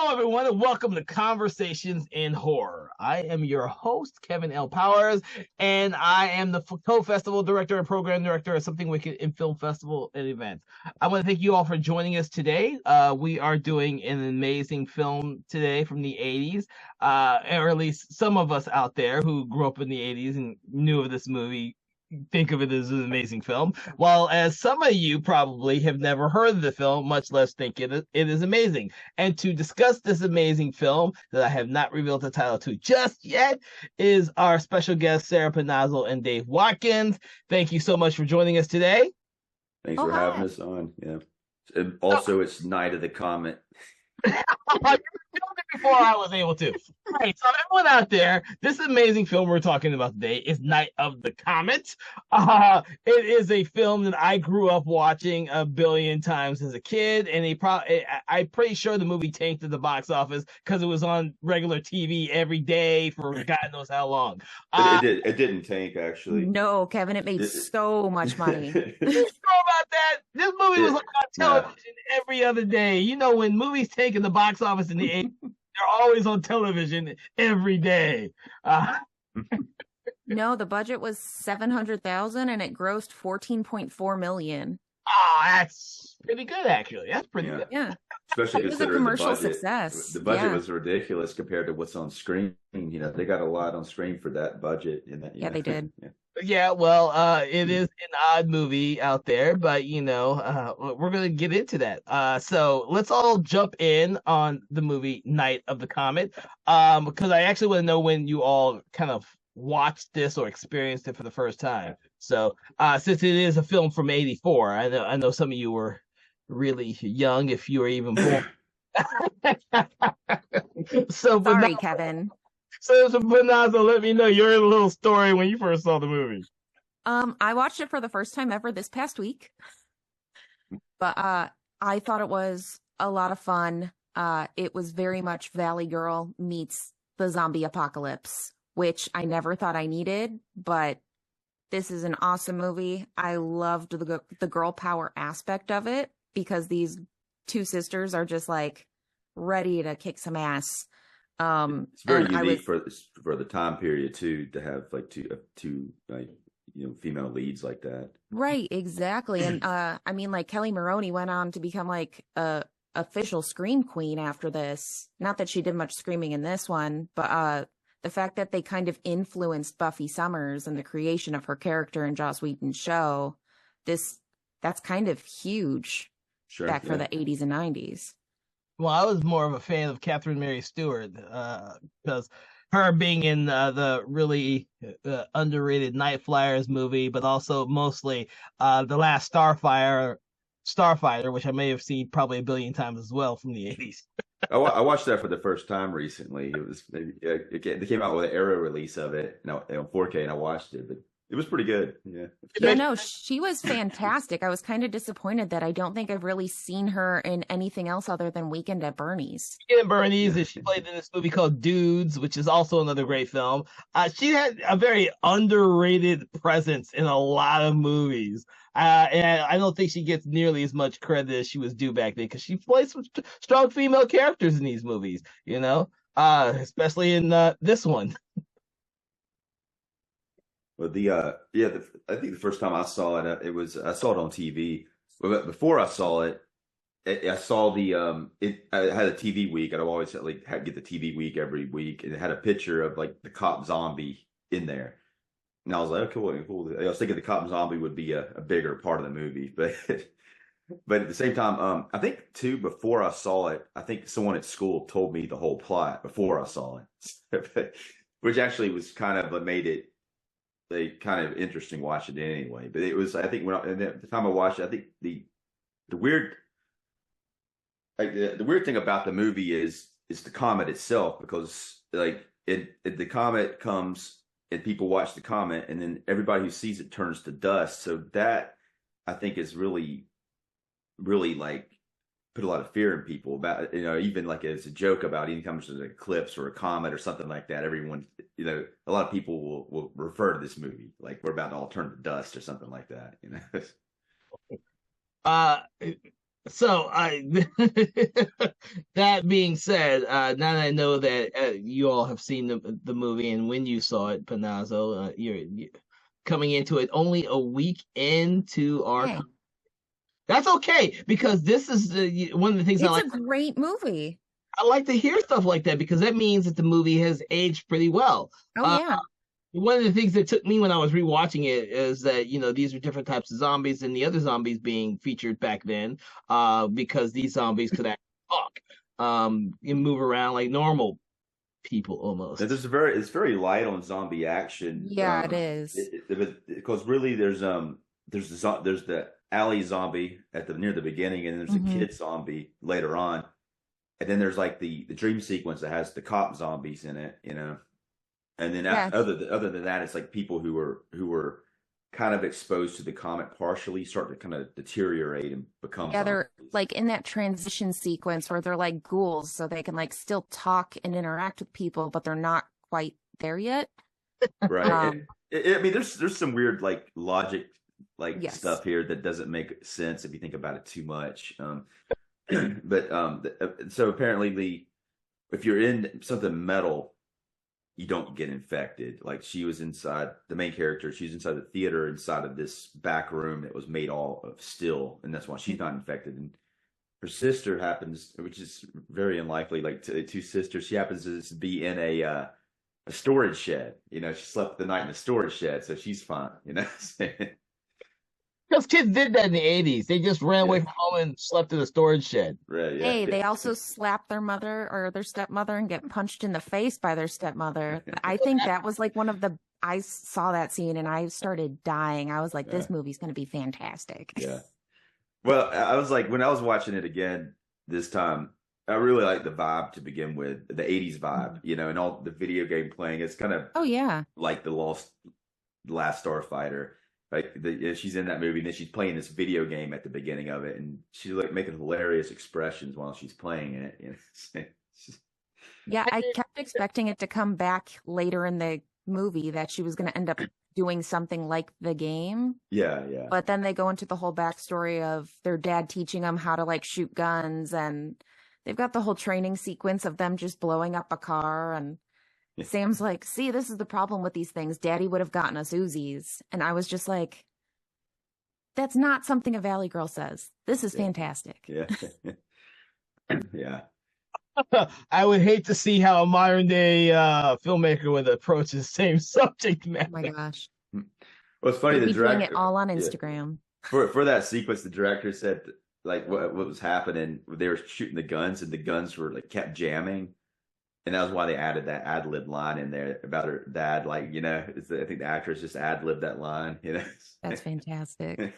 Hello, everyone, and welcome to Conversations in Horror. I am your host, Kevin L. Powers, and I am the co-festival director and program director of Something Wicked in Film Festival and Events. I want to thank you all for joining us today. We are doing an amazing film today from the 80s, or at least some of us out there who grew up in the 80s and knew of this movie think of it as an amazing film, while as some of you probably have never heard of the film, much less think it is amazing. And to discuss this amazing film that I have not revealed the title to just yet is our special guests, Sarah Panazzo and Dave Watkins. Thank you so much for joining us today. Thanks for having us on. Yeah. And also, it's Night of the Comet. Before I was able to. All right, so everyone out there, this amazing film we're talking about today is Night of the Comet. It is a film that I grew up watching a billion times as a kid, and I'm pretty sure the movie tanked at the box office because it was on regular TV every day for God knows how long. It didn't tank, actually. No, Kevin, it made so much money. You know about that? This movie was on television every other day. You know, when movies tank in the box office in the 80s, they're always on television every day. No, the budget was $700,000 and it grossed $14.4 million. Oh, that's pretty good, actually. That's pretty good. Yeah. Especially it was a commercial success. The budget was ridiculous compared to what's on screen. You know, they got a lot on screen for that budget. They did. Yeah, well, it is an odd movie out there, but we're gonna get into that. So let's all jump in on the movie Night of the Comet, because I actually want to know when you all kind of watched this or experienced it for the first time. So, since it is a film from '84, I know some of you were really young, if you were even born. Sorry, Kevin. So Panazzo, let me know your little story when you first saw the movie. I watched it for the first time ever this past week, but I thought it was a lot of fun. It was very much Valley Girl meets the zombie apocalypse, which I never thought I needed, but this is an awesome movie. I loved the girl power aspect of it because these two sisters are just like ready to kick some ass. It's very unique for the time period too, to have like two female leads like that. Right, exactly. And I mean, like, Kelly Maroney went on to become like a official scream queen after this. Not that she did much screaming in this one, but the fact that they kind of influenced Buffy Summers and the creation of her character in Joss Whedon's show, that's kind of huge back for the 80s and 90s. Well, I was more of a fan of Catherine Mary Stewart because her being in the really underrated Night Flyers movie, but also mostly The Last Starfighter, which I may have seen probably a billion times as well from the 80s. I watched that for the first time recently. It was they came out with an era release of it, on 4K, and I watched it. But it was pretty good. Yeah, no, she was fantastic. I was kind of disappointed that I don't think I've really seen her in anything else other than Weekend at Bernie's. Weekend at Bernie's, and she played in this movie called Dudes, which is also another great film. She had a very underrated presence in a lot of movies. And I don't think she gets nearly as much credit as she was due back then because she plays some strong female characters in these movies, especially in this one. Well, I think the first time I saw it, I saw it on TV. But before I saw it, I saw I had a TV week. I'd always get the TV week every week, and it had a picture of like the cop zombie in there. And I was like, oh, cool. I was thinking the cop zombie would be a bigger part of the movie, but at the same time, I think too, before I saw it, I think someone at school told me the whole plot before I saw it, which actually was kind of made it kind of interesting watching it anyway. But it was, I think, at the time I watched it, I think the weird thing about the movie is the comet itself, because the comet comes and people watch the comet, and then everybody who sees it turns to dust. So that, I think, is really, really put a lot of fear in people about, even like as a joke about anytime there's an eclipse or a comet or something like that, everyone, a lot of people will refer to this movie like we're about to all turn to dust or something like that. So I that being said, now that I know that you all have seen the movie and when you saw it, Panazzo, you coming into it only a week into our. Hey, That's okay because this is one of the things I it's like. a great movie. I like to hear stuff like that because that means that the movie has aged pretty well. Oh Uh, yeah. One of the things that took me when I was rewatching it is that these are different types of zombies than the other zombies being featured back then, because these zombies could actually talk, and move around like normal people And almost. it's very light on zombie action. Yeah, it is. Because really there's the alley zombie at the near the beginning, and there's a Mhm. kid zombie later on, and then there's like the dream sequence that has the cop zombies in it, and then Yeah. other than that, it's like people who were kind of exposed to the comet partially start to kind of deteriorate and become Yeah, they're zombies. like in that transition sequence where they're like ghouls, so they can like still talk and interact with people, but they're not quite there yet. Right. Um, I mean, there's some weird like logic like yes. stuff here that doesn't make sense if you think about it too much. But so apparently if you're in something metal, you don't get infected. Like she was inside the main character, she's inside the theater inside of this back room that was made all of steel, and that's why she's not infected. And her sister happens, which is very unlikely, like two sisters, she happens to be in a storage shed. She slept the night in a storage shed, so she's fine. Because kids did that in the 80s. They just ran away Yeah. from home and slept in a storage shed. Right, yeah. Hey, they also slap their mother or their stepmother and get punched in the face by their stepmother. I think that was like I saw that scene and I started dying. I was like, this movie's going to be fantastic. Yeah. Well, I was like, when I was watching it again this time, I really liked the vibe to begin with, the 80s vibe, and all the video game playing. It's kind of Oh, yeah. like the Last Starfighter. Like she's in that movie, and then she's playing this video game at the beginning of it, and she's like making hilarious expressions while she's playing it. Yeah, I kept expecting it to come back later in the movie that she was going to end up doing something like the game. Yeah, yeah. But then they go into the whole backstory of their dad teaching them how to like shoot guns, and they've got the whole training sequence of them just blowing up a car. And Sam's like, see, this is the problem with these things. Daddy would have gotten us Uzis. And I was just like, that's not something a Valley Girl says. This is fantastic. Yeah. Yeah. I would hate to see how a modern day filmmaker would approach the same subject Oh matter. my gosh. Well, it's funny, We'll the be doing director it all on Instagram. for that sequence, the director said like what was happening. They were shooting the guns, and the guns were like kept jamming, and that was why they added that ad lib line in there about her dad. Like I think the actress just ad libbed that line. That's fantastic.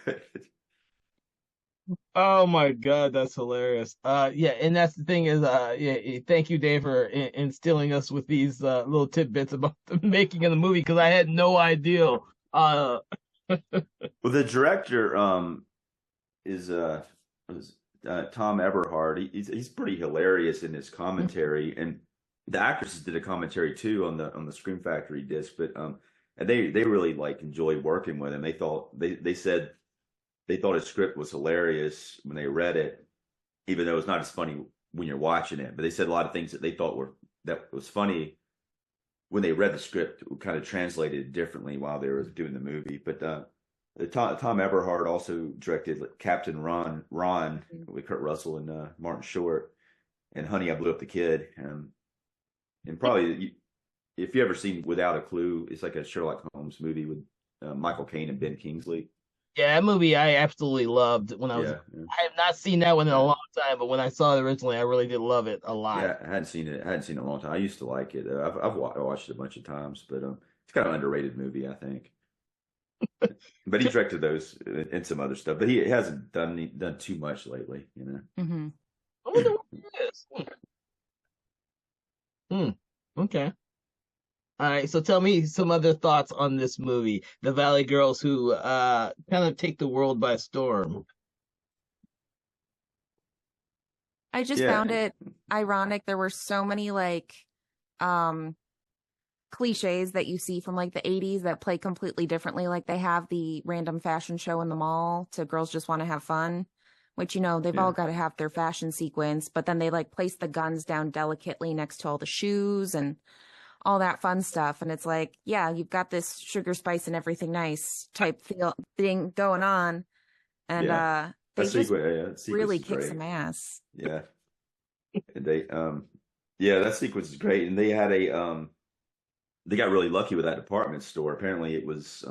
Oh my God, that's hilarious. Yeah, and that's the thing is, thank you, Dave, for instilling us with these little tidbits about the making of the movie because I had no idea. Well, the director is Tom Eberhard. He's pretty hilarious in his commentary, and the actresses did a commentary too on the Scream Factory disc. But and they really like enjoyed working with him. They said they thought his script was hilarious when they read it, even though it's not as funny when you're watching it. But they said a lot of things that they thought that was funny when they read the script kind of translated differently while they were doing the movie. But Tom Eberhard also directed Captain Ron with Kurt Russell and Martin Short, and Honey, I Blew Up the Kid. And probably if you ever seen Without a Clue, it's like a Sherlock Holmes movie with Michael Caine and Ben Kingsley. Yeah, that movie I absolutely loved when I was. Yeah. I have not seen that one in a long time, but when I saw it originally, I really did love it a lot. Yeah, I hadn't seen it. in a long time. I used to like it. I've watched it a bunch of times, but it's kind of an underrated movie, I think. But he directed those and some other stuff. But he hasn't done too much lately, Mm-hmm. I wonder what it is. Okay. All right, so tell me some other thoughts on this movie, The Valley Girls, who kind of take the world by storm. I just found it ironic. There were so many like cliches that you see from like the 80s that play completely differently. Like they have the random fashion show in the mall to Girls Just Want to Have Fun, which, you know, they've Yeah. all got to have their fashion sequence, but then they like place the guns down delicately next to all the shoes and all that fun stuff. And it's like, yeah, you've got this sugar spice and everything nice type thing going on. And Yeah. they That just sequence really is kick great. some ass. Yeah. And that sequence is great. And they had they got really lucky with that department store. Apparently it was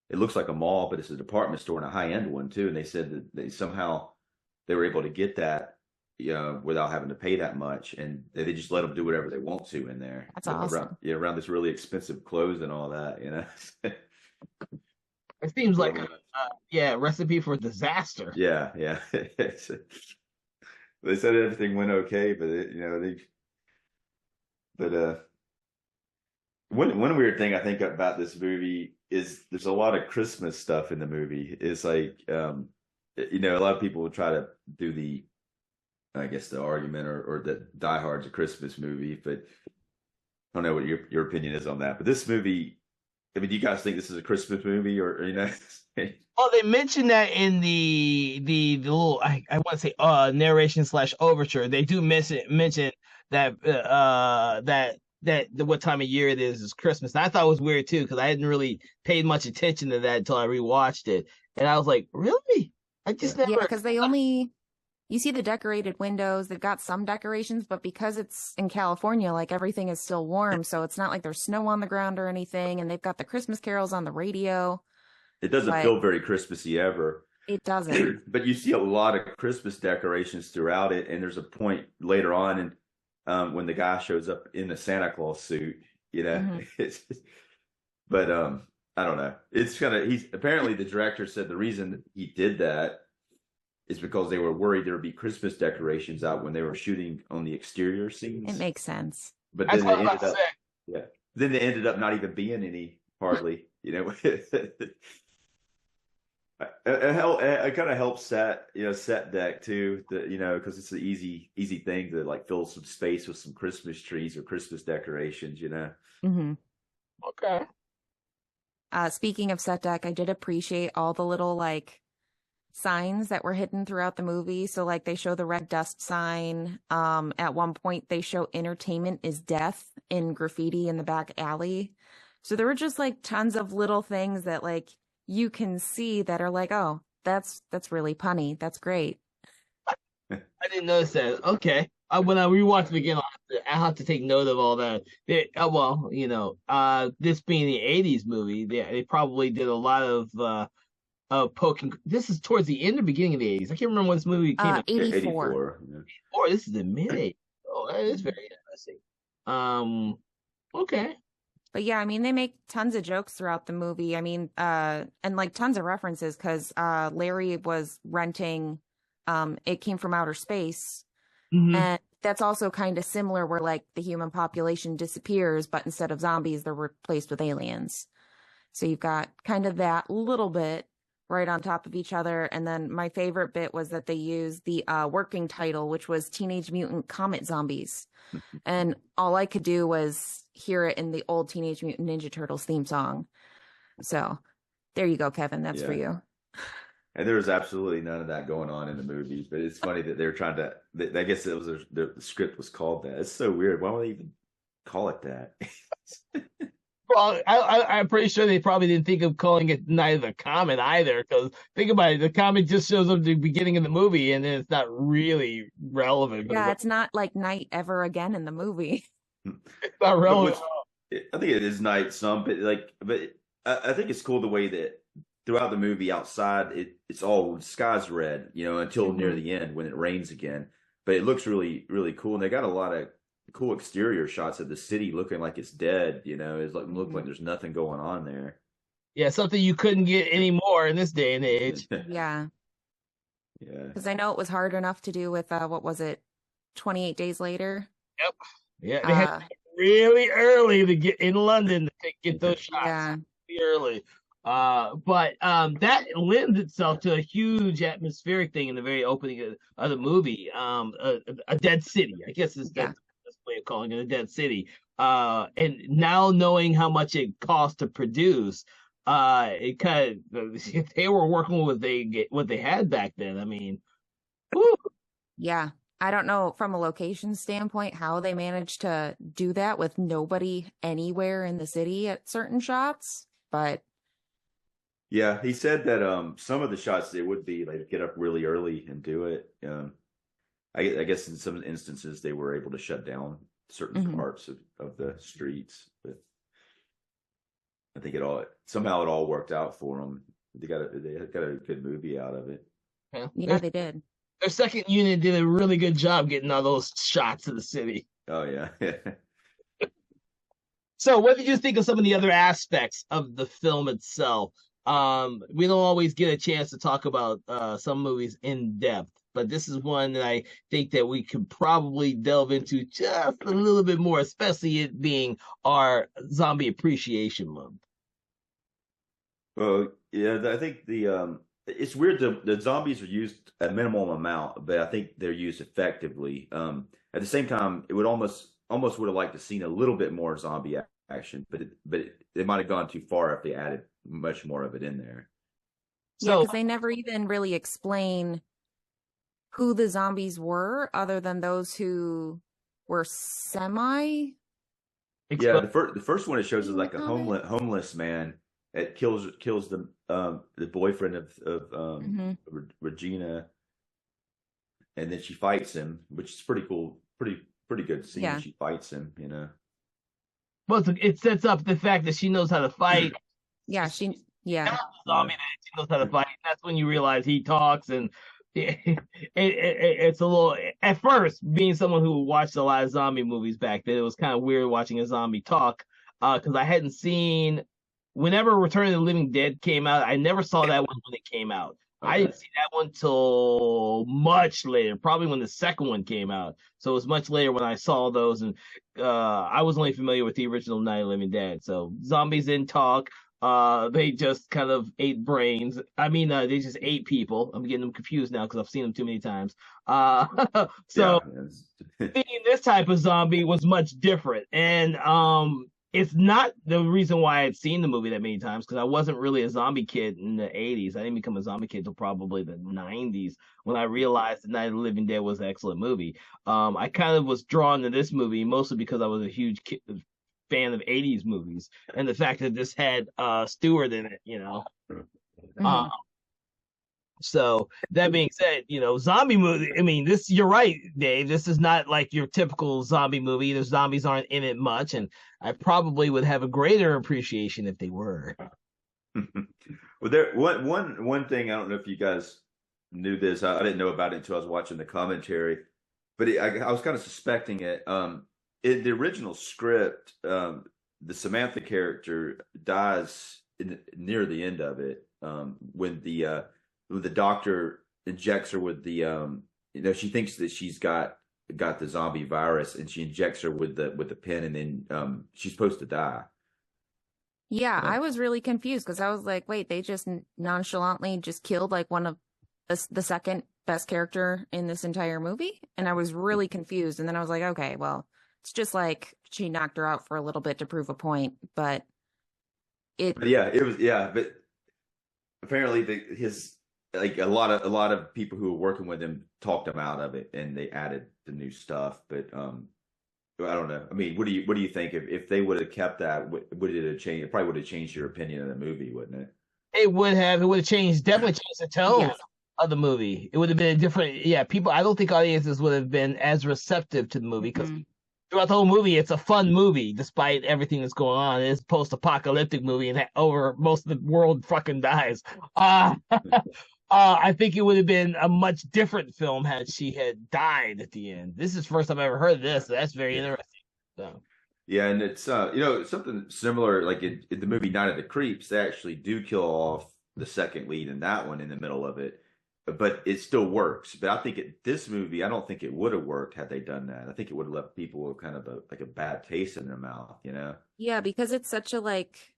it looks like a mall, but it's a department store and a high-end one too. And they said that they were able to get that, without having to pay that much, and they just let them do whatever they want to in there. That's awesome. Around this really expensive clothes and all that, It seems like a recipe for disaster. Yeah. They said everything went okay, one weird thing I think about this movie is there's a lot of Christmas stuff in the movie. It's like, a lot of people will try to do I guess the argument or that Die Hard's a Christmas movie, but I don't know what your opinion is on that. But this movie, I mean, do you guys think this is a Christmas movie or Oh, they mentioned that in the little I want to say narration / overture. They do mention that what time of year it is Christmas. And I thought it was weird too because I hadn't really paid much attention to that until I rewatched it, and I was like, really? I just never. Yeah, because you see the decorated windows. They've got some decorations, but because it's in California, like everything is still warm, so it's not like there's snow on the ground or anything. And they've got the Christmas carols on the radio. It doesn't feel very Christmassy ever. It doesn't. But you see a lot of Christmas decorations throughout it, and there's a point later on, and when the guy shows up in a Santa Claus suit, it's. But I don't know. It's he's apparently the director said the reason that he did that is because they were worried there would be Christmas decorations out when they were shooting on the exterior scenes. It makes sense. But then then they ended up not even being any hardly, It kind of helps set deck too, because it's an easy thing to like fill some space with some Christmas trees or Christmas decorations, Mm-hmm. Okay. Speaking of set deck, I did appreciate all the little like signs that were hidden throughout the movie. So like they show the red dust sign. At one point they show entertainment is death in graffiti in the back alley. So there were just like tons of little things that like you can see that are like, oh, that's really punny. That's great. I didn't notice that. Okay. When I rewatch it again, I'll have to take note of all that. This being the 80s movie, they probably did a lot of poking. This is towards the end or beginning of the 80s. I can't remember when this movie came out. 84. Or this is the mid 80s. Oh, that is very interesting. Okay. But yeah, I mean, they make tons of jokes throughout the movie. I mean, and like tons of references because Larry was renting It Came from Outer Space. Mm-hmm. And that's also kind of similar where like the human population disappears, but instead of zombies, they're replaced with aliens. So you've got kind of that little bit right on top of each other. And then my favorite bit was that they used the working title, which was Teenage Mutant Comet Zombies. And all I could do was hear it in the old Teenage Mutant Ninja Turtles theme song. So there you go, Kevin. That's for you. And there was absolutely none of that going on in the movie. But it's funny that they're trying to, I guess it was the script was called that. It's so weird. Why would they even call it that? Well, I'm pretty sure they probably didn't think of calling it Night of the Comet either, because think about it, the comet just shows up at the beginning of the movie, and then it's not really relevant. Yeah, it's not like night ever again in the movie. It's not relevant. I think it is night some, but I think it's cool the way that throughout the movie outside, it's all sky's red, until near the end when it rains again. But it looks really, really cool, and they got a lot of cool exterior shots of the city looking like it's dead. It's like look like there's nothing going on there. Yeah, something you couldn't get anymore in this day and age. Yeah. Because I know it was hard enough to do with what was it, 28 Days Later? Yep. Yeah, they had to really early to get in London to get those shots. Yeah. Really early. But that lends itself to a huge atmospheric thing in the very opening of the movie. A dead city, I guess is the way of calling it, a dead city. And now knowing how much it costs to produce, It kind of if they were working with what they had back then. I mean, whew. Yeah. I don't know from a location standpoint how they managed to do that with nobody anywhere in the city at certain shots, but Yeah, he said that some of the shots they would be like get up really early and do it. I guess in some instances they were able to shut down certain mhm. parts of the streets, but I think it all worked out for them. They got a good movie out of it. Yeah. Yeah, they did. Their second unit did a really good job getting all those shots of the city. Oh yeah. So, what did you think of some of the other aspects of the film itself? We don't always get a chance to talk about some movies in depth, but this is one that I think that we could probably delve into just a little bit more, especially it being our zombie appreciation month. Well, yeah, I think it's weird the zombies are used a minimum amount, but I think they're used effectively. At the same time, it would almost would have liked to seen a little bit more zombie action, it might have gone too far if they added much more of it in there. Yeah, So, because they never even really explain who the zombies were, other than those who were semi. Yeah, expo- the first one it shows is like a Comet? homeless man that kills the boyfriend of Hmm. Regina, and then she fights him, which is pretty cool, pretty good scene. Yeah. She fights him, you know. well, it sets up the fact that she knows how to fight. Yeah, yeah. Zombie that she knows how to fight. That's when you realize he talks, and it's a little. At first, being someone who watched a lot of zombie movies back then, it was kind of weird watching a zombie talk because I hadn't seen. Whenever Return of the Living Dead came out, I never saw that one when it came out. I didn't see that one till much later, probably when the second one came out. So it was much later when I saw those, and I was only familiar with the original Night of the Living Dead. So zombies didn't talk. They just kind of ate brains. I mean, they just ate people. I'm getting them confused now because I've seen them too many times. So Yeah. seeing this type of zombie was much different, and it's not the reason why I'd seen the movie that many times because I wasn't really a zombie kid in the 80s. I didn't become a zombie kid until probably the 90s when I realized that Night of the Living Dead was an excellent movie. I kind of was drawn to this movie mostly because I was a huge fan of 80s movies and the fact that this had Stewart in it, you know. Mhm. So that being said, zombie movie. I mean, you're right, Dave. This is not like your typical zombie movie. The zombies aren't in it much, and I probably would have a greater appreciation if they were. Well, there one thing I don't know if you guys knew this. I didn't know about it until I was watching the commentary, but I was kind of suspecting it. In the original script, the Samantha character dies near the end of it when the doctor injects her with she thinks that she's got the zombie virus and she injects her with the pen and then she's supposed to die. Yeah, I was really confused because I was like, wait, they just nonchalantly just killed like one of the second best character in this entire movie. And I was really confused. And then I was like, okay, well, it's just like she knocked her out for a little bit to prove a point. But But yeah, it was but apparently his like a lot of people who were working with him talked him out of it and they added the new stuff. But I don't know. I mean, what do you think if they would have kept that? Would it have changed? It probably would have changed your opinion of the movie, wouldn't it? It would have. It would have definitely changed the tone yeah, of the movie. It would have been a different. Yeah, people. I don't think audiences would have been as receptive to the movie because mhm. throughout the whole movie, it's a fun movie despite everything that's going on. It's a post-apocalyptic movie, and over most of the world fucking dies. I think it would have been a much different film had she had died at the end. This is the first time I ever heard of this. So that's very Yeah. interesting. So. Yeah, and it's something similar like in the movie Night of the Creeps, they actually do kill off the second lead in that one in the middle of it, but it still works. But I think this movie, I don't think it would have worked had they done that. I think it would have left people with kind of a bad taste in their mouth, you know? Yeah, because it's such a like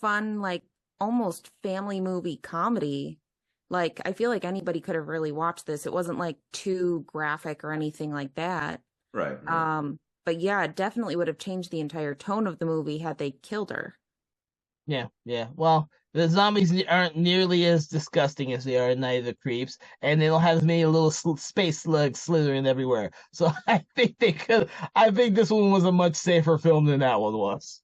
fun, like almost family movie comedy. Like I feel like anybody could have really watched this. It wasn't like too graphic or anything like that. Right. But yeah, it definitely would have changed the entire tone of the movie had they killed her. Yeah, yeah. Well, the zombies aren't nearly as disgusting as they are in Night of the Creeps, and they don't have as many little space slugs slithering everywhere. So I think they could. I think this one was a much safer film than that one was.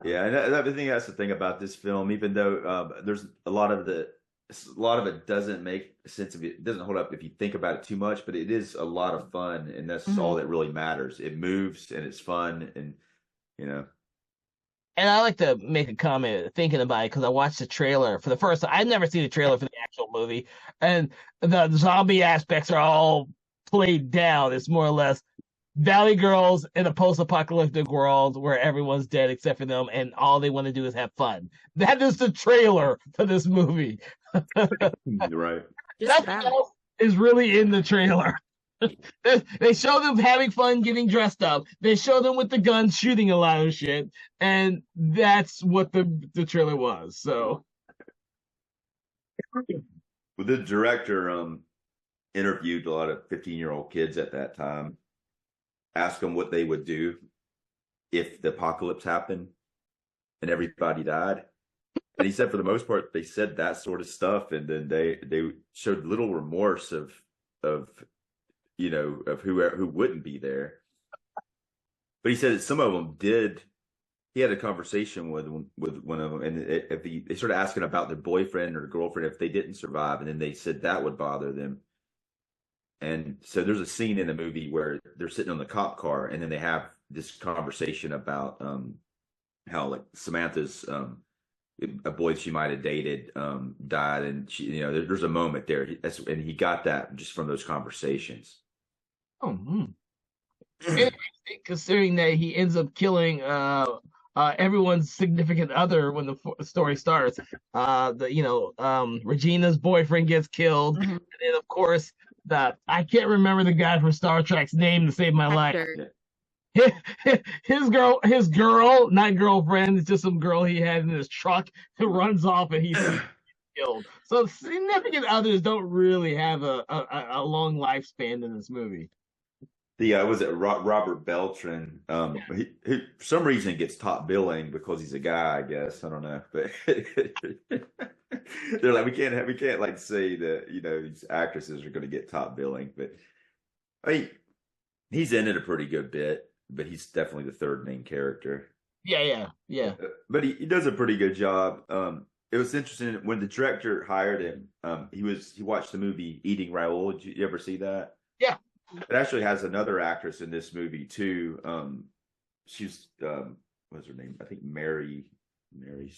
Yeah, and I think that's the thing about this film. Even though there's a lot of it doesn't make sense if it doesn't hold up if you think about it too much, but it is a lot of fun, and that's Hmm. all that really matters. It moves and it's fun, and you know, And I like to make a comment thinking about it because I watched the trailer for the first time. I'd never seen the trailer for the actual movie, and the zombie aspects are all played down. It's more or less Valley Girls in a post-apocalyptic world where everyone's dead except for them, and all they want to do is have fun. That is the trailer for this movie. you're right. Just Nothing about. else is really in the trailer. They show them having fun getting dressed up. They show them with the guns shooting a lot of shit, and that's what the trailer was. So, Well, the director interviewed a lot of 15-year-old kids at that time, asked them what they would do if the apocalypse happened and everybody died. And he said for the most part they said that sort of stuff, and then they showed little remorse of of who wouldn't be there. But he said that some of them did. He had a conversation with one of them, and if they started asking about their boyfriend or girlfriend if they didn't survive, and then they said that would bother them. And so there's a scene in the movie where they're sitting on the cop car, and then they have this conversation about how like Samantha's a boy she might have dated died, and she there's a moment there. And he got that just from those conversations. oh, interesting, considering that he ends up killing everyone's significant other when the story starts. Regina's boyfriend gets killed, Hmm. and then of course I can't remember the guy from Star Trek's name to save my life. Hector. His girl, not girlfriend, it's just some girl he had in his truck who runs off and he's killed. So significant others don't really have a long lifespan in this movie. The was it Robert Beltran? He for some reason gets top billing because he's a guy. I guess I don't know, but they're like we can't like say that these actresses are going to get top billing, but I mean he's in it a pretty good bit, but he's definitely the third main character. Yeah. But he does a pretty good job. It was interesting when the director hired him. He watched the movie Eating Raoul. Did you ever see that? Yeah. It actually has another actress in this movie too. She's what's her name? I think Mary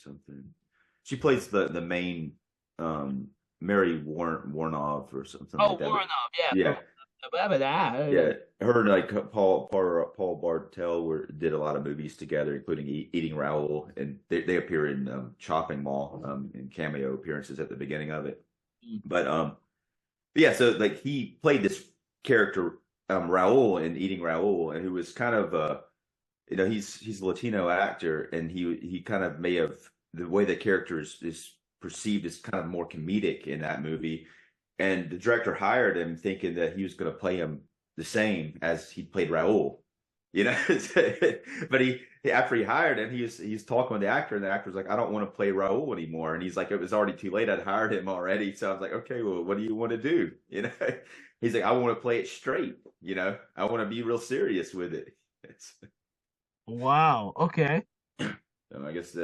something. She plays the main Mary Warnov or something Oh, like that. Voronov, yeah. Yeah, yeah. Her and like Paul Bartel did a lot of movies together, including Eating Raoul, and they appear in Chopping Mall in cameo appearances at the beginning of it. But yeah, so like he played this character Raul in Eating Raoul, and who was kind of he's a Latino actor, and he kind of may have the way the character is perceived as kind of more comedic in that movie, and the director hired him thinking that he was going to play him the same as he played Raul, but he after he hired him, he's talking with the actor, and the actor's like, I don't want to play Raul anymore, and he's like, it was already too late. I'd hired him already, so I was like, okay, well, what do you want to do? He's like, I want to play it straight. I want to be real serious with it. Wow. Okay. I guess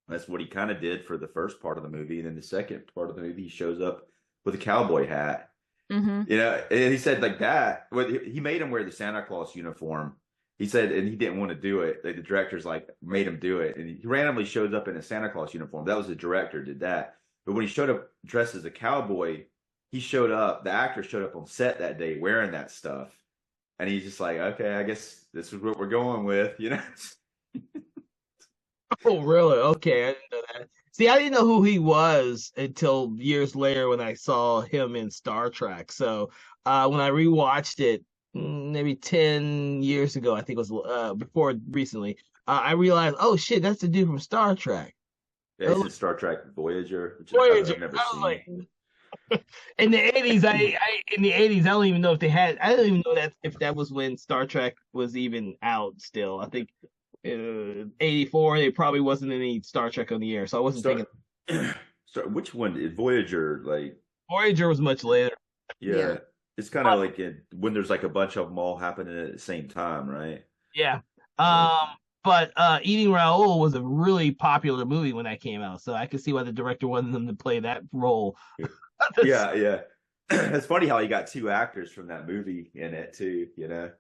that's what he kind of did for the first part of the movie, and then the second part of the movie, he shows up with a cowboy hat. Hmm. And he said like that. Well, he made him wear the Santa Claus uniform. He said, and he didn't want to do it. The director's like made him do it, and he randomly shows up in a Santa Claus uniform. That was the director did that. But when he showed up dressed as a cowboy, the actor showed up on set that day wearing that stuff. And he's just like, okay, I guess this is what we're going with, Oh, really? Okay, I didn't know that. See, I didn't know who he was until years later when I saw him in Star Trek. So, when I rewatched it, maybe 10 years ago, I think it was before recently, I realized, oh shit, that's the dude from Star Trek. Yeah, he's in Star Trek Voyager, which Voyager. I've never I was seen. like, in the 80s, I don't even know if they had. I don't even know that if that was when Star Trek was even out. Still, I think '84. There probably wasn't any Star Trek on the air, so I wasn't Start, thinking. which one did Voyager like? Voyager was much later. Yeah, it's kind of But, like when there's like a bunch of them all happening at the same time, right? yeah. Yeah. But Eating Raoul was a really popular movie when that came out, so I could see why the director wanted them to play that role. Yeah, yeah. It's funny how he got two actors from that movie in it too, you know.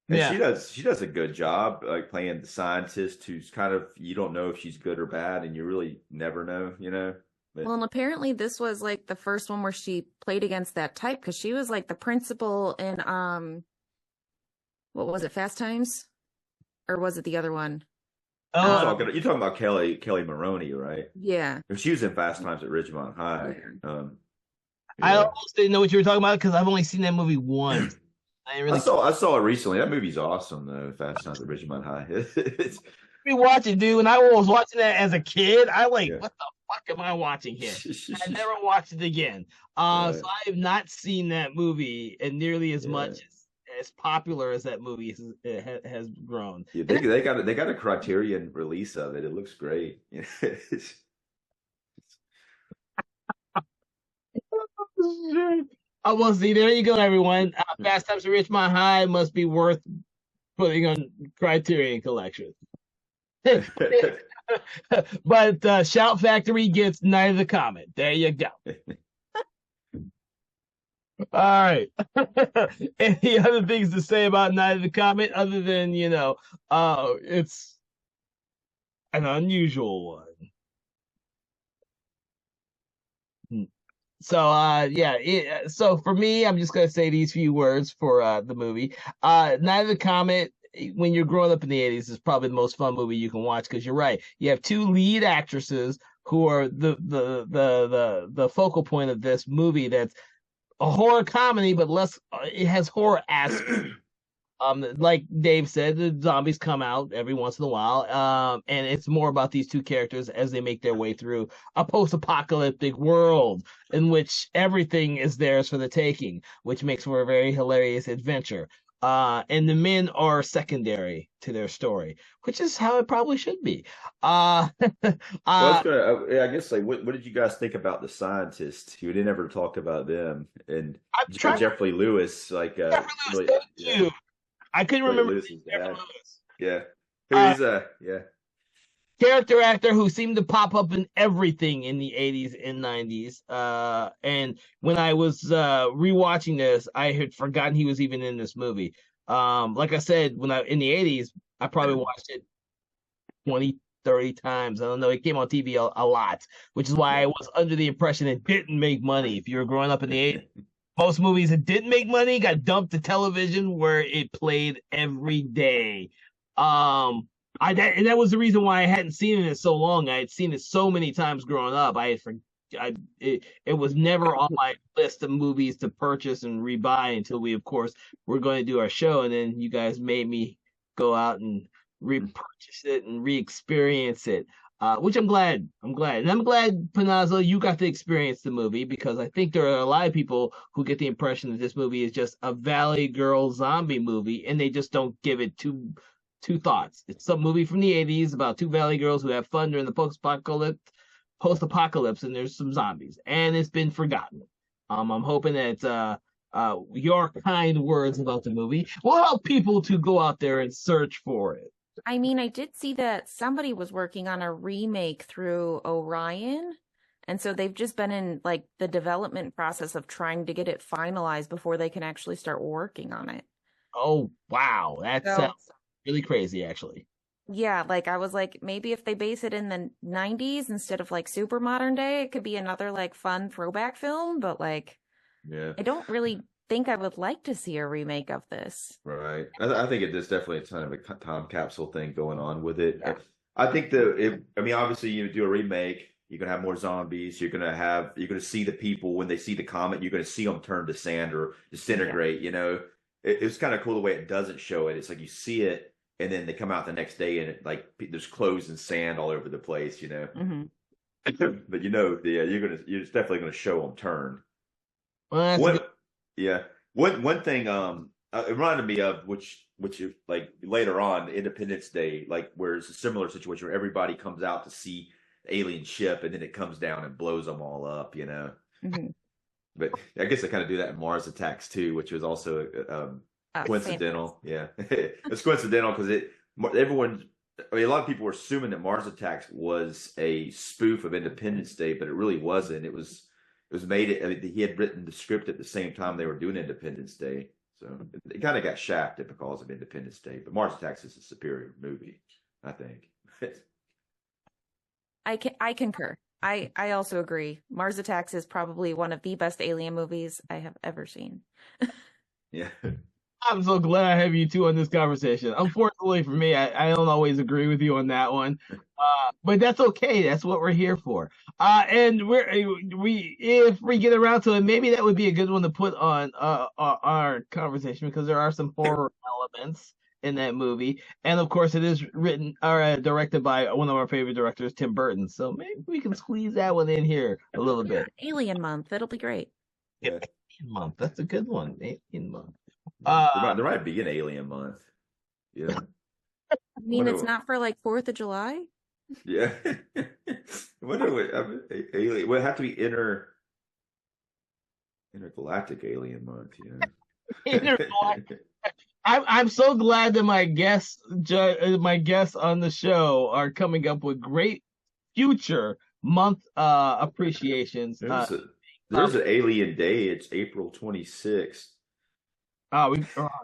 And Yeah. she does a good job like playing the scientist who's kind of you don't know if she's good or bad, and you really never know, you know. But Well, and apparently this was like the first one where she played against that type because she was like the principal in what was it, Fast Times? Or was it the other one? Oh, you're talking about Kelly Maroney, right? Yeah. She was in Fast Times at Ridgemont High. I Yeah. almost didn't know what you were talking about because I've only seen that movie once. I didn't really I saw it recently. That movie's awesome though. Fast Times at Ridgemont High. It's, rewatch it, dude. When I was watching that as a kid, I like, yeah. what the fuck am I watching here? I never watched it again. Right. So I have not seen that movie and nearly as much as popular as that movie has grown. Yeah, they got a Criterion release of it. It looks great. Oh, well, see, there you go, everyone. Fast Times at Ridgemont High must be worth putting on Criterion Collection. But Shout Factory gets Night of the Comet. There you go. All right. Any other things to say about Night of the Comet other than, it's an unusual one. So so for me, I'm just gonna say these few words for the movie. Night of the Comet, when you're growing up in the 80s, is probably the most fun movie you can watch because you're right. You have two lead actresses who are the focal point of this movie that's a horror comedy, but less it has horror aspects. Like Dave said, the zombies come out every once in a while. And it's more about these two characters as they make their way through a post-apocalyptic world in which everything is theirs for the taking, which makes for a very hilarious adventure. And the men are secondary to their story, which is how it probably should be. I guess like what did you guys think about the scientists? You didn't ever talk about them and I'm trying. Jeffrey Lewis, like Lewis, thank you. I couldn't remember Lewis's dad. Lewis. Yeah. He's character actor who seemed to pop up in everything in the 80s and 90s. And when I was rewatching this, I had forgotten he was even in this movie. Like I said, when I in the 80s, I probably watched it 20, 30 times. I don't know. It came on TV a lot, which is why I was under the impression it didn't make money. If you were growing up in the 80s, most movies that didn't make money got dumped to television where it played every day. And that was the reason why I hadn't seen it in so long. I had seen it so many times growing up. It was never on my list of movies to purchase and rebuy until we, of course, were going to do our show, and then you guys made me go out and repurchase it and re-experience it. Which I'm glad. And I'm glad, Panazzo, you got to experience the movie because I think there are a lot of people who get the impression that this movie is just a Valley Girl zombie movie, and they just don't give it two thoughts. It's some movie from the 80s about two Valley girls who have fun during the post-apocalypse, and there's some zombies, and it's been forgotten. I'm hoping that your kind words about the movie will help people to go out there and search for it. I mean, I did see that somebody was working on a remake through Orion. And so they've just been in like the development process of trying to get it finalized before they can actually start working on it. Oh, wow. That sounds really crazy, actually. Yeah, like I was like, maybe if they base it in the 90s instead of like super modern day, it could be another like fun throwback film. But like, I don't really think I would like to see a remake of this. Right. I think there's definitely a ton of a time capsule thing going on with it. Yeah. I think obviously you do a remake, you're gonna have more zombies. You're gonna see the people when they see the comet. You're gonna see them turn to sand or disintegrate. Yeah. You know, it's kind of cool the way it doesn't show it. It's like you see it, and then they come out the next day, and there's clothes and sand all over the place. You know, but you're definitely gonna show them turn. Well, One thing it reminded me of like later on Independence Day, like where it's a similar situation where everybody comes out to see the alien ship and then it comes down and blows them all up, you know. Mm-hmm. But I guess they kind of do that in Mars Attacks too, which was also coincidental. Yeah, it's coincidental because everyone. I mean, a lot of people were assuming that Mars Attacks was a spoof of Independence Day, but it really wasn't. It was made. I mean, he had written the script at the same time they were doing Independence Day, so it kind of got shafted because of Independence Day. But Mars Attacks is a superior movie, I think. I concur. I also agree. Mars Attacks is probably one of the best alien movies I have ever seen. Yeah. I'm so glad I have you two on this conversation. Unfortunately for me, I don't always agree with you on that one. But that's okay. That's what we're here for. And if we get around to it, maybe that would be a good one to put on our conversation because there are some horror elements in that movie. And of course, it is written or directed by one of our favorite directors, Tim Burton. So maybe we can squeeze that one in here a little bit. Alien Month. It'll be great. Yeah. Alien Month. That's a good one. Alien Month. There might be an Alien Month. Yeah. I mean, it's not for like 4th of July. Yeah. I wonder what alien would have to be intergalactic alien month, you know. Intergalactic. I'm so glad that my guests on the show are coming up with great future month appreciations. There's an Alien Day. It's April 26th.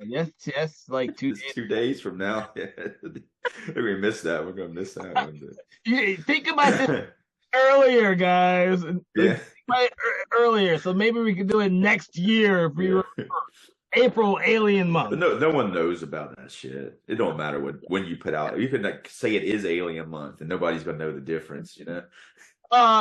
Yes, like 2 days. 2 days from now. We missed that. We're gonna miss that one. Think about this earlier, guys. Yeah. Earlier, so maybe we can do it next year if we remember. April Alien Month. No one knows about that shit. It don't matter when you put out. You can like say it is Alien Month, and nobody's gonna know the difference. You know.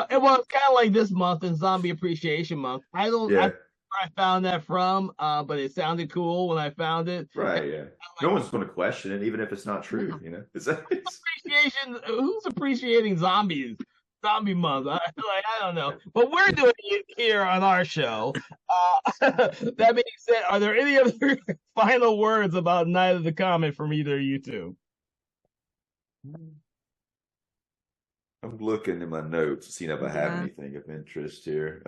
It was kind of like this month in Zombie Appreciation Month. I don't. Yeah. I found that from, but it sounded cool when I found it. Right, yeah. No one's going to question it, even if it's not true, you know? Appreciation, who's appreciating zombies? Zombie Month. I don't know. But we're doing it here on our show. That being said, are there any other final words about Night of the Comet from either of you two? I'm looking in my notes to see if I have anything of interest here.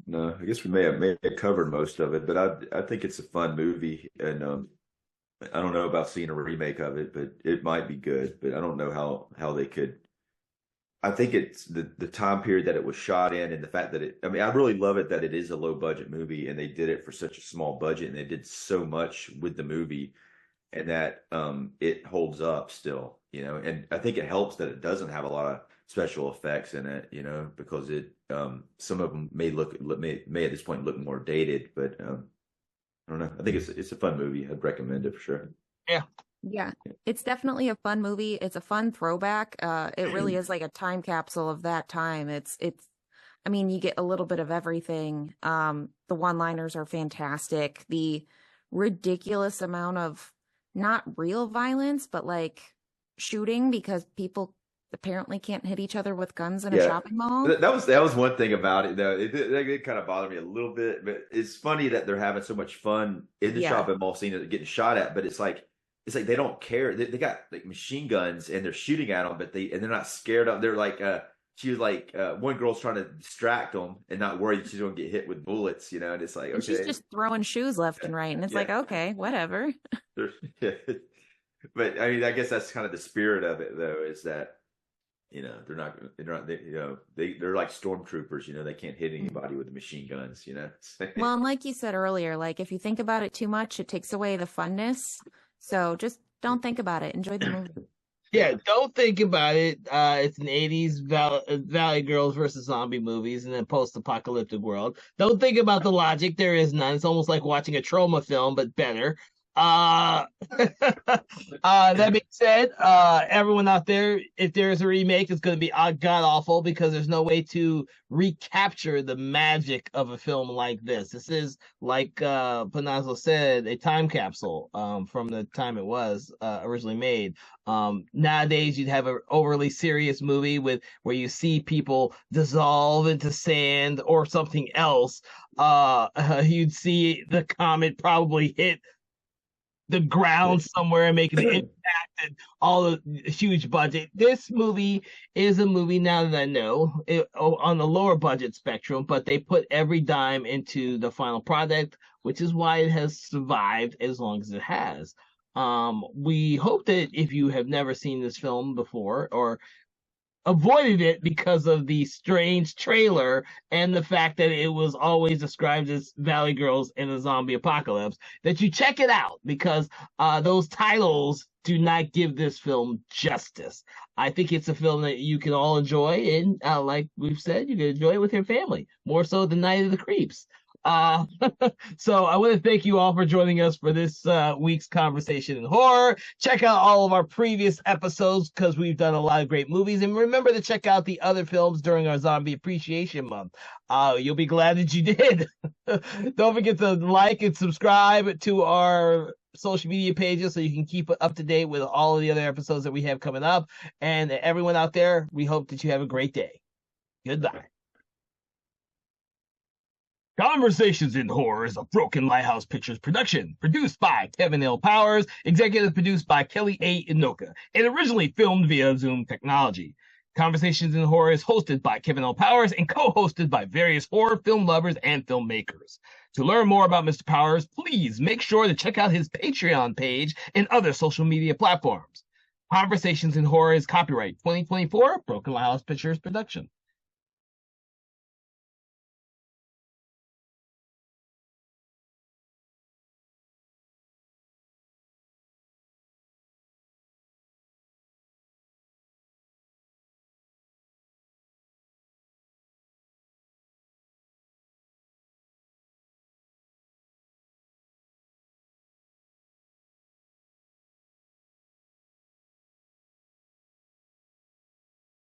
No, I guess we may have covered most of it, but I think it's a fun movie, and I don't know about seeing a remake of it, but it might be good. But I don't know how they could. I think it's the time period that it was shot in, and the fact that I mean, I really love it that it is a low budget movie, and they did it for such a small budget, and they did so much with the movie, and that it holds up still, you know. And I think it helps that it doesn't have a lot of special effects in it, you know, because it some of them may at this point look more dated, but I don't know. I think it's a fun movie. I'd recommend it for sure. Yeah, it's definitely a fun movie. It's a fun throwback. It really is like a time capsule of that time. It's I mean, you get a little bit of everything. The one-liners are fantastic. The ridiculous amount of not real violence, but like shooting because people apparently can't hit each other with guns in a shopping mall. That was one thing about it, though. It kind of bothered me a little bit, but it's funny that they're having so much fun in the shopping mall scene and getting shot at. But it's like they don't care. They got like machine guns and they're shooting at them, but they're not scared of. They're like she was like one girl's trying to distract them and not worry that she's going to get hit with bullets, you know. And it's like, okay, she's just throwing shoes left and right, and it's like, okay, whatever. But I mean, I guess that's kind of the spirit of it, though, is that. You know, they're not, they're like stormtroopers, you know, they can't hit anybody with the machine guns, you know. Well, and like you said earlier, like if you think about it too much, it takes away the funness. So just don't think about it. Enjoy the movie. Yeah, don't think about it. It's an 80s Valley Girls versus zombie movies and then post-apocalyptic world. Don't think about the logic. There is none. It's almost like watching a trauma film, but better. That being said, everyone out there, if there's a remake, it's going to be god awful because there's no way to recapture the magic of a film like this. This is, like Panazzo said, a time capsule from the time it was originally made. Nowadays, you'd have an overly serious movie where you see people dissolve into sand or something else. You'd see the comet probably hit the ground somewhere and making an impact and all the huge budget. This movie is a movie, now that I know, on the lower budget spectrum, but they put every dime into the final product, which is why it has survived as long as it has. We hope that if you have never seen this film before or avoided it because of the strange trailer and the fact that it was always described as Valley Girls in a zombie apocalypse, that you check it out because those titles do not give this film justice. I think it's a film that you can all enjoy, and like we've said, you can enjoy it with your family, more so than Night of the Creeps. Uh, so I want to thank you all for joining us for this week's conversation in horror. Check out all of our previous episodes because we've done a lot of great movies. And remember to check out the other films during our Zombie Appreciation Month. You'll be glad that you did. Don't forget to like and subscribe to our social media pages so you can keep up to date with all of the other episodes that we have coming up. And everyone out there, we hope that you have a great day. Goodbye. Conversations in Horror is a Broken Lighthouse Pictures production, produced by Kevin L. Powers, executive produced by Kelly A. Inoka, and originally filmed via Zoom technology. Conversations in Horror is hosted by Kevin L. Powers and co-hosted by various horror film lovers and filmmakers. To learn more about Mr. Powers, please make sure to check out his Patreon page and other social media platforms. Conversations in Horror is copyright 2024 Broken Lighthouse Pictures production.